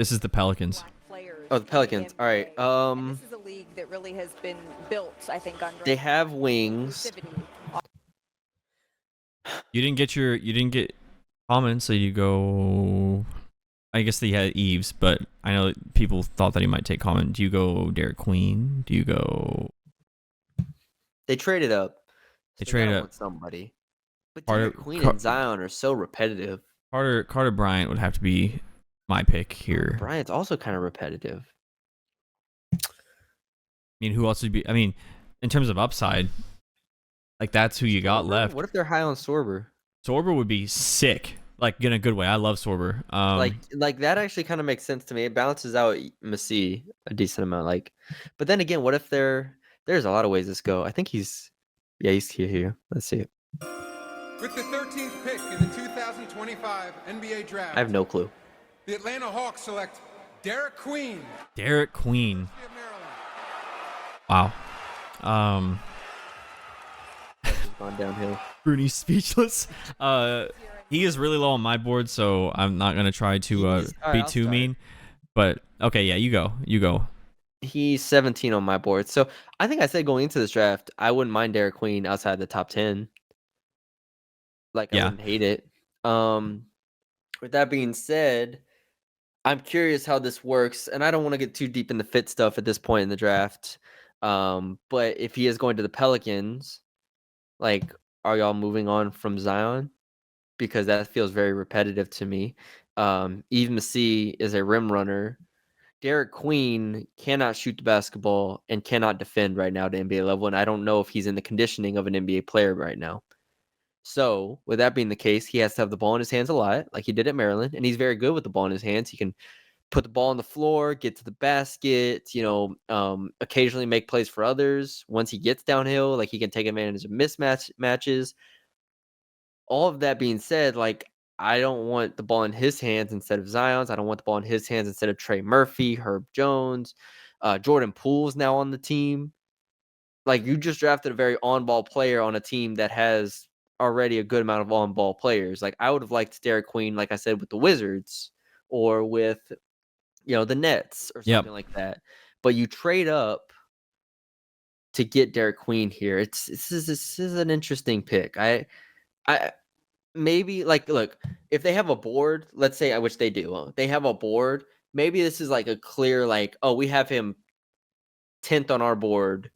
This is the Pelicans. Oh, the Pelicans. All right. This is a league that really has been built, I think, on They have wings. You didn't get comments, so you go. I guess they had Eves, but I know people thought that he might take comment. Do you go Derik Queen? Do you go? They traded up. They traded up somebody. But Carter, Derik Queen and Zion are so repetitive. Carter Bryant would have to be my pick here. Bryant's also kind of repetitive. I mean, who else would be? I mean, in terms of upside, like that's who you got left. What if they're high on Sorber? Sorber would be sick, like in a good way. I love Sorber. Like that actually kind of makes sense to me. It balances out Messi a decent amount. Like, but then again, what if there's a lot of ways this go. I think he's here. Let's see it. With the 13th pick in the 2025 NBA Draft, I have no clue. The Atlanta Hawks select Derik Queen. Derik Queen. Wow. Gone downhill. Bruni's speechless. He is really low on my board, so I'm not gonna try to be too mean. But okay, yeah, you go. He's 17 on my board, so I think I said going into this draft, I wouldn't mind Derik Queen outside the top 10. Like, I wouldn't hate it. With that being said, I'm curious how this works, and I don't want to get too deep in the fit stuff at this point in the draft. But if he is going to the Pelicans, like, are y'all moving on from Zion? Because that feels very repetitive to me. Yves Messi is a rim runner. Derik Queen cannot shoot the basketball and cannot defend right now at NBA level, and I don't know if he's in the conditioning of an NBA player right now. So, with that being the case, he has to have the ball in his hands a lot, like he did at Maryland, and he's very good with the ball in his hands. He can put the ball on the floor, get to the basket, occasionally make plays for others. Once he gets downhill, like he can take advantage of matches. All of that being said, like I don't want the ball in his hands instead of Zion's. I don't want the ball in his hands instead of Trey Murphy, Herb Jones, Jordan Poole's now on the team. Like you just drafted a very on-ball player on a team that has already a good amount of on-ball players. Like I would have liked Derik Queen, like I said, with the Wizards or with the Nets or something like that. But you trade up to get Derik Queen here. This is an interesting pick. I maybe look, if they have a board, let's say, which they do, they have a board. Maybe this is like a clear, like, oh, we have him 10th on our board,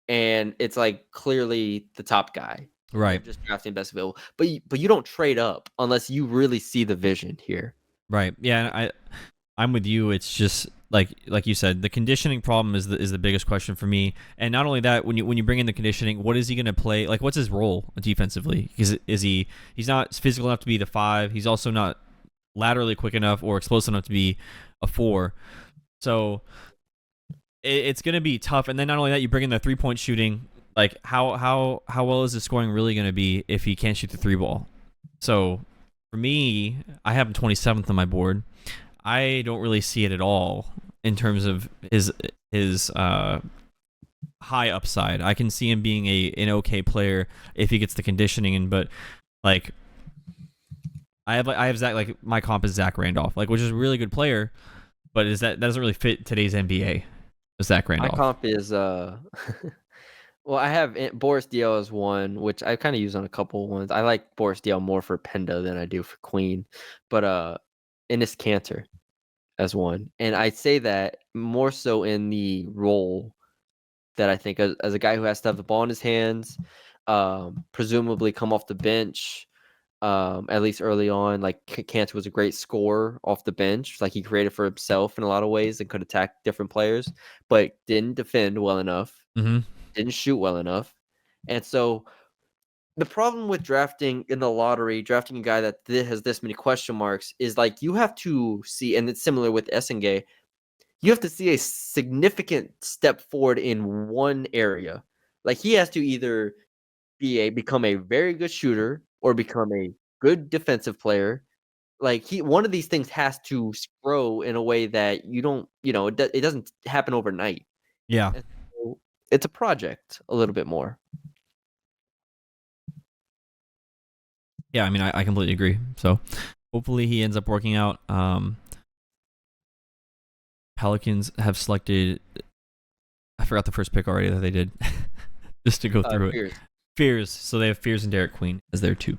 and it's like clearly the top guy, right? Just drafting best available, but you don't trade up unless you really see the vision here, right? Yeah, I'm with you. It's just like you said, the conditioning problem is the biggest question for me. And not only that, when you bring in the conditioning, what is he going to play? Like, what's his role defensively? He's not physical enough to be the 5. He's also not laterally quick enough or explosive enough to be a 4. So it's going to be tough. And then not only that, you bring in the 3-point shooting. Like, how well is his scoring really going to be if he can't shoot the 3 ball? So for me, I have him 27th on my board. I don't really see it at all in terms of his high upside. I can see him being an okay player if he gets the conditioning in, but like I have Zach, like my comp is Zach Randolph, like which is a really good player, but that doesn't really fit today's NBA. Zach Randolph. My comp is well, I have Boris Diaw as one, which I kind of use on a couple ones. I like Boris Diaw more for Penda than I do for Queen, but Enes Kanter as one. And I say that more so in the role that I think as a guy who has to have the ball in his hands, presumably come off the bench, at least early on. Like Kanter was a great scorer off the bench. Like he created for himself in a lot of ways and could attack different players, but didn't defend well enough, didn't shoot well enough. And so the problem with drafting in the lottery, drafting a guy that has this many question marks is like you have to see, and it's similar with Essengay, you have to see a significant step forward in one area. Like he has to either become a very good shooter or become a good defensive player. Like one of these things has to grow in a way that you don't, it doesn't happen overnight. Yeah. So it's a project a little bit more. Yeah, I mean, I completely agree. So hopefully he ends up working out. Pelicans have selected. I forgot the first pick already that they did. Just to go through it. Fears. So they have Fears and Derik Queen as their 2